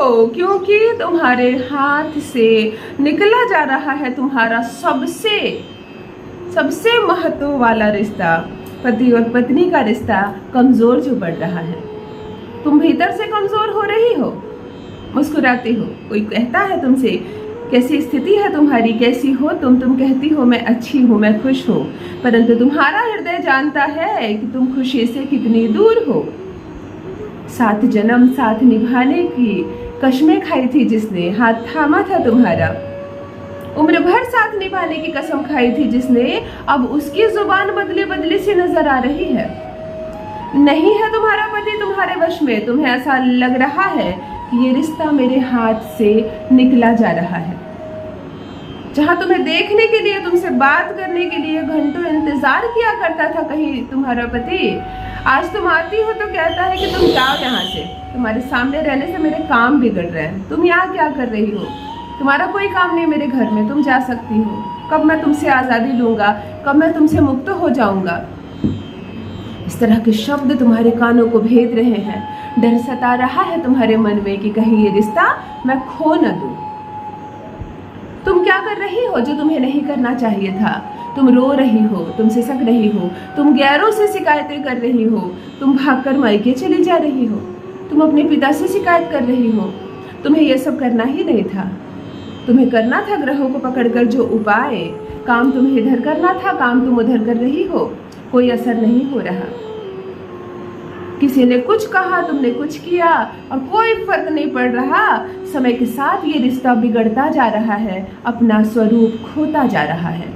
हो, क्योंकि तुम्हारे हाथ से निकला जा रहा है तुम्हारा सबसे महत्व वाला रिश्ता, पति और पत्नी का रिश्ता कमजोर जो पड़ रहा है। तुम भीतर से कमजोर हो रही हो, मुस्कुराती हो, कोई कहता है तुमसे कैसी स्थिति है तुम्हारी, कैसी हो तुम कहती हो मैं अच्छी हूँ, मैं खुश हूँ, परंतु तुम्हारा हृदय जानता है कि तुम खुशी से कितनी दूर हो। 7 जन्म साथ निभाने की कस्में खाई थी जिसने, हाथ थामा था तुम्हारा, उम्र भर साथ निभाने की कसम खाई थी जिसने, अब उसकी जुबान बदली बदली सी नजर आ रही है। नहीं है तुम्हारा पति तुम्हारे वश में, तुम्हें ऐसा लग रहा है कि ये रिश्ता मेरे हाथ से निकला जा रहा है। जहां तुम्हें देखने के लिए, तुमसे बात करने के लिए घंटों इंतजार किया करता था कहीं तुम्हारा पति, आज तुम आती हो तो कहता है कि तुम जाओ यहाँ से, तुम्हारे सामने रहने से मेरे काम बिगड़ रहे हैं, तुम यहाँ क्या कर रही हो, तुम्हारा कोई काम नहीं मेरे घर में, तुम जा सकती हो, कब मैं तुमसे आज़ादी लूँगा, कब मैं तुमसे मुक्त हो जाऊँगा। इस तरह के शब्द तुम्हारे कानों को भेद रहे हैं। डर सता रहा है तुम्हारे मन में कि कहीं ये रिश्ता मैं खो न दूँ। तुम क्या कर रही हो जो तुम्हें नहीं करना चाहिए था। तुम रो रही हो, तुम सिसक रही हो, तुम गैरों से शिकायतें कर रही हो, तुम भागकर मायके चली जा रही हो, तुम अपने पिता से शिकायत कर रही हो। तुम्हें यह सब करना ही नहीं था। तुम्हें करना था ग्रहों को पकड़कर जो उपाय, काम तुम्हें इधर करना था, काम तुम उधर कर रही हो, कोई असर नहीं हो रहा। किसी ने कुछ कहा, तुमने कुछ किया और कोई फर्क नहीं पड़ रहा। समय के साथ ये रिश्ता बिगड़ता जा रहा है, अपना स्वरूप खोता जा रहा है।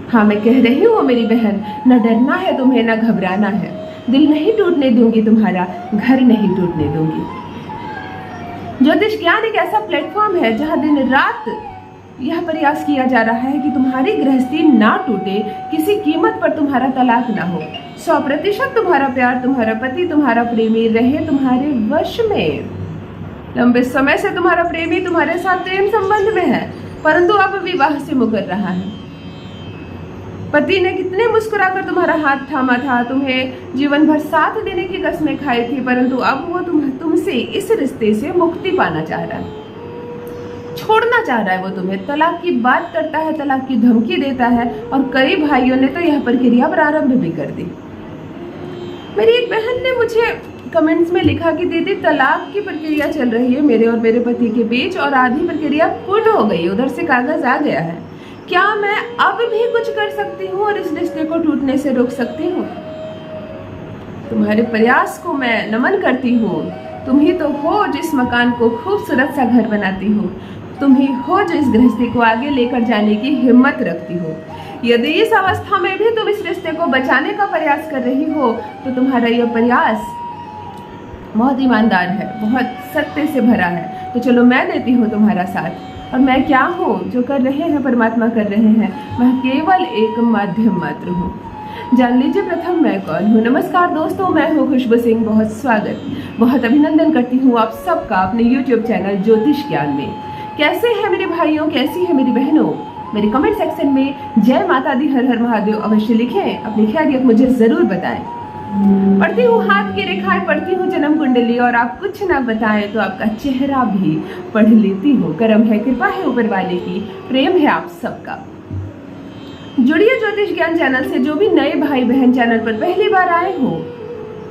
हाँ, मैं कह रही हूँ मेरी बहन, न डरना है तुम्हें, न घबराना है। दिल नहीं टूटने दूंगी तुम्हारा, घर नहीं टूटने दूंगी। ज्योतिष ज्ञान एक ऐसा प्लेटफॉर्म है जहाँ दिन रात यह प्रयास किया जा रहा है कि तुम्हारी गृहस्थी ना टूटे, किसी कीमत पर तुम्हारा तलाक ना हो, 100% तुम्हारा प्यार, तुम्हारा पति, तुम्हारा प्रेमी रहे तुम्हारे वश में। लंबे समय से तुम्हारा प्रेमी तुम्हारे साथ प्रेम संबंध में है, परंतु अब विवाह से मुकर रहा है। पति ने कितने मुस्कुराकर तुम्हारा हाथ थामा था, तुम्हें जीवन भर साथ देने की कस्में खाई थी, परंतु अब वो तुमसे इस रिश्ते से मुक्ति पाना चाह रहा है, छोड़ना चाह रहा है। वो तुम्हें तलाक की बात करता है, तलाक की धमकी देता है, और कई भाइयों ने तो यह प्रक्रिया प्रारंभ भी कर दी। मेरी एक बहन ने मुझे कमेंट्स में लिखा कि दीदी तलाक की प्रक्रिया चल रही है मेरे और मेरे पति के बीच, और आधी प्रक्रिया पूर्ण हो गई, उधर से कागज आ गया है, क्या मैं अब भी कुछ कर सकती हूँ और इस रिश्ते को टूटने से रोक सकती हूँ? तुम्हारे प्रयास को मैं नमन करती हूँ। तुम ही तो हो जिस मकान को खूबसूरत सा घर बनाती हो, तुम ही हो जो इस गृहस्थी को आगे लेकर जाने की हिम्मत रखती हो। यदि इस अवस्था में भी तुम इस रिश्ते को बचाने का प्रयास कर रही हो तो तुम्हारा यह प्रयास बहुत ईमानदार है, बहुत सत्य से भरा है। तो चलो मैं देती हूँ तुम्हारा साथ। और मैं क्या हूँ, जो कर रहे हैं परमात्मा कर रहे हैं, मैं केवल एक माध्यम मात्र हूँ। जान लीजिए प्रथम मैं कौन हूँ। नमस्कार दोस्तों, मैं हूँ खुशबू सिंह। बहुत स्वागत, बहुत अभिनंदन करती हूँ आप सबका अपने YouTube चैनल ज्योतिष ज्ञान में। कैसे हैं मेरे भाइयों, कैसी है मेरी बहनों? मेरे कमेंट सेक्शन में जय माता दी, हर हर महादेव अवश्य लिखें, अपनी खैरियत मुझे जरूर बताएं। पढ़ती हूँ हाथ की रेखाएं, पढ़ती हूँ जन्म कुंडली, और आप कुछ ना बताएं तो आपका चेहरा भी पढ़ लेती हूँ। करम है, कृपा है ऊपर वाले की, प्रेम है आप सबका। जुड़िए ज्योतिष ज्ञान चैनल से। जो भी नए भाई बहन चैनल पर पहली बार आए हो,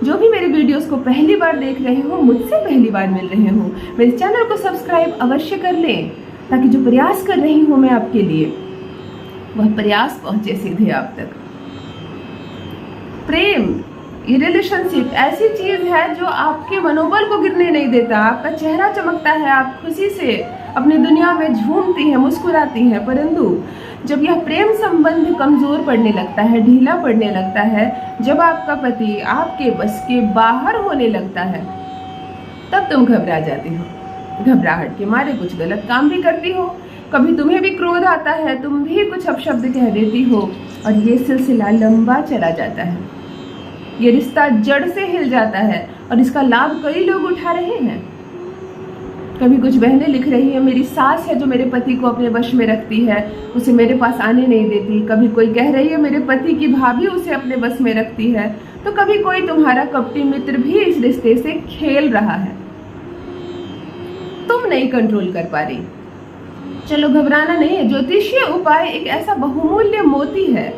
जो भी मेरे वीडियोस को पहली बार देख रहे हो, मुझसे पहली बार मिल रहे हो, मेरे चैनल को सब्सक्राइब अवश्य कर लें, ताकि जो प्रयास कर रही हूँ मैं आपके लिए, वह प्रयास पहुंचे सीधे आप तक। प्रेम, ये रिलेशनशिप ऐसी चीज है जो आपके मनोबल को गिरने नहीं देता। आपका चेहरा चमकता है, आप खुशी से अपनी दुनिया में झूमती हैं, मुस्कुराती हैं, परंतु जब यह प्रेम संबंध कमजोर पड़ने लगता है, ढीला पड़ने लगता है, जब आपका पति आपके बस के बाहर होने लगता है, तब तुम घबरा जाती हो। घबराहट के मारे कुछ गलत काम भी करती हो, कभी तुम्हें भी क्रोध आता है, तुम भी कुछ अपशब्द कह देती हो, और ये सिलसिला लंबा चला जाता है। ये रिश्ता जड़ से हिल जाता है, और इसका लाभ कई लोग उठा रहे हैं। कभी कुछ बहनें लिख रही हैं, मेरी सास है जो मेरे पति को अपने वश में रखती है, उसे मेरे पास आने नहीं देती। कभी कोई कह रही है मेरे पति की भाभी उसे अपने वश में रखती है। तो कभी कोई तुम्हारा कपटी मित्र भी इस रिश्ते से खेल रहा है। तुम नहीं कंट्रोल कर पा रही। चलो घबराना नहीं है, ज्योतिषीय उपाय एक ऐसा बहुमूल्य मोती है।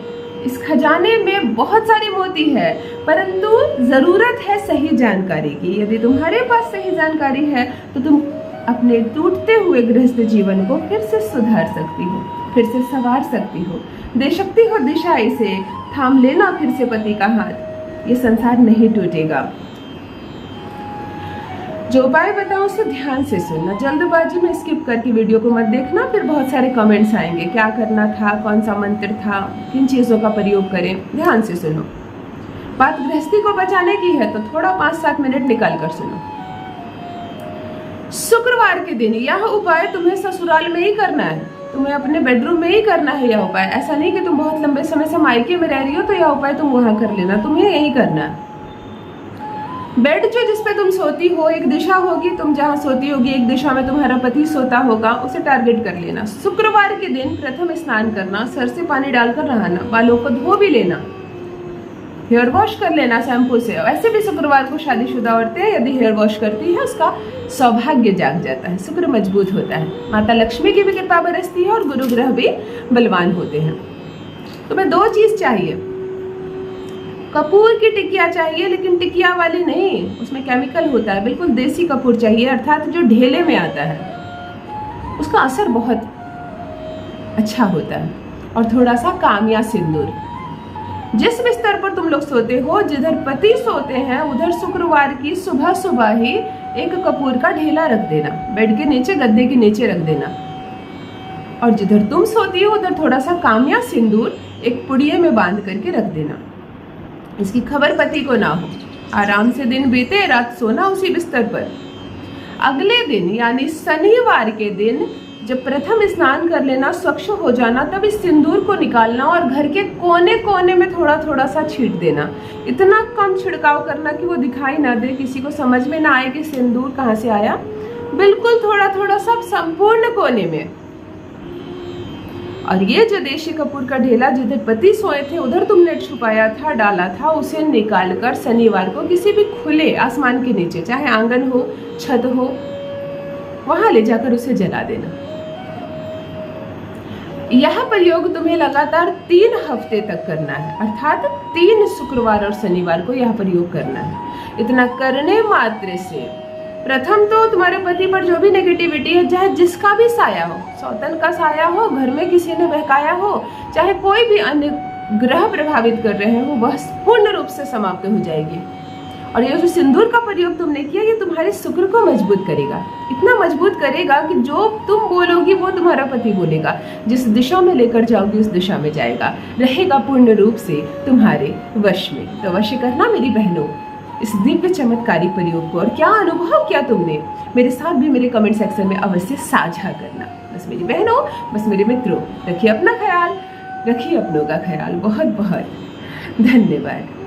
इस खजाने में बहुत सारी मोती है, परंतु जरूरत है सही जानकारी की। यदि तुम्हारे पास सही जानकारी है तो तुम अपने टूटते हुए गृहस्थ जीवन को फिर से सुधार सकती हो, फिर से संवार सकती हो, दे सकती हो दिशा। इसे थाम लेना फिर से पति का हाथ, ये संसार नहीं टूटेगा। जो उपाय बताऊं उसे ध्यान से सुनना, जल्दबाजी में स्किप करके वीडियो को मत देखना, फिर बहुत सारे कमेंट्स आएंगे क्या करना था, कौन सा मंत्र था, किन चीज़ों का प्रयोग करें। ध्यान से सुनो। बात गृहस्थी को बचाने की है तो थोड़ा 5-7 मिनट निकाल कर सुनो। शुक्रवार के दिन यह उपाय तुम्हें ससुराल में ही करना है, तुम्हें अपने बेडरूम में ही करना है यह उपाय। ऐसा नहीं कि तुम बहुत लंबे समय से मायके में रह रही हो तो यह उपाय तुम वहां कर लेना, तुम्हें यही करना है। बेड जो जिस पे तुम सोती हो एक दिशा होगी, तुम जहां सोती होगी एक दिशा में तुम्हारा पति सोता होगा, उसे टारगेट कर लेना। शुक्रवार के दिन प्रथम स्नान करना, सर से पानी डालकर नहाना, बालों को धो भी लेना, हेयर वॉश कर लेना शैम्पू से। वैसे भी शुक्रवार को शादीशुदा औरतें यदि हेयर वॉश करती है उसका सौभाग्य जाग जाता है, शुक्र मजबूत होता है, माता लक्ष्मी की भी कृपा बरसती है और गुरु ग्रह भी बलवान होते हैं। तुम्हें 2 चीज चाहिए, कपूर की टिकिया चाहिए, लेकिन टिकिया वाली नहीं, उसमें केमिकल होता है। बिल्कुल देसी कपूर चाहिए, अर्थात जो ढेले में आता है, उसका असर बहुत अच्छा होता है। और थोड़ा सा कामिया सिंदूर। जिस बिस्तर पर तुम लोग सोते हो, जिधर पति सोते हैं, उधर शुक्रवार की सुबह सुबह ही एक कपूर का ढेला रख देना, बेड के नीचे, गद्दे के नीचे रख देना। और जिधर तुम सोती हो उधर थोड़ा सा कामिया सिंदूर एक पुड़िये में बांध करके रख देना। इसकी खबर पति को ना हो, आराम से दिन बीते, रात सोना उसी बिस्तर पर। अगले दिन यानी शनिवार के दिन जब प्रथम स्नान कर लेना, स्वच्छ हो जाना, तब इस सिंदूर को निकालना और घर के कोने कोने में थोड़ा थोड़ा सा छींट देना। इतना कम छिड़काव करना कि वो दिखाई ना दे, किसी को समझ में ना आए कि सिंदूर कहाँ से आया। बिल्कुल थोड़ा थोड़ा सब संपूर्ण कोने में। और ये जो देशी कपूर का ढेला जिधर पति सोए थे उधर तुमने छुपाया था, डाला था, उसे निकालकर शनिवार को किसी भी खुले आसमान के नीचे, चाहे आंगन हो, छत हो, वहां ले जाकर उसे जला देना। यह प्रयोग तुम्हें लगातार 3 हफ्ते तक करना है, अर्थात 3 शुक्रवार और शनिवार को यह प्रयोग करना है। इतना करने मात्र से प्रथम तो तुम्हारे पति पर जो भी नेगेटिविटी है, चाहे जिसका भी साया हो, सौतन का साया हो, घर में किसी ने बहकाया हो, चाहे कोई भी अन्य ग्रह प्रभावित कर रहे हो, वह पूर्ण रूप से समाप्त हो जाएगी। और ये जो सिंदूर का प्रयोग तुमने किया, ये तुम्हारे शुक्र को मजबूत करेगा, इतना मजबूत करेगा कि जो तुम बोलोगी वो तुम्हारा पति बोलेगा, जिस दिशा में लेकर जाओगी उस दिशा में जाएगा, रहेगा पूर्ण रूप से तुम्हारे वश में। तो अवश्य करना मेरी बहनों इस दिव्य चमत्कारी प्रयोग को। और क्या अनुभव किया तुमने, मेरे साथ भी मेरे कमेंट सेक्शन में अवश्य साझा करना। बस मेरी बहनों, बस मेरे मित्रों, रखिए अपना ख्याल, रखिए अपनों का ख्याल। बहुत बहुत धन्यवाद।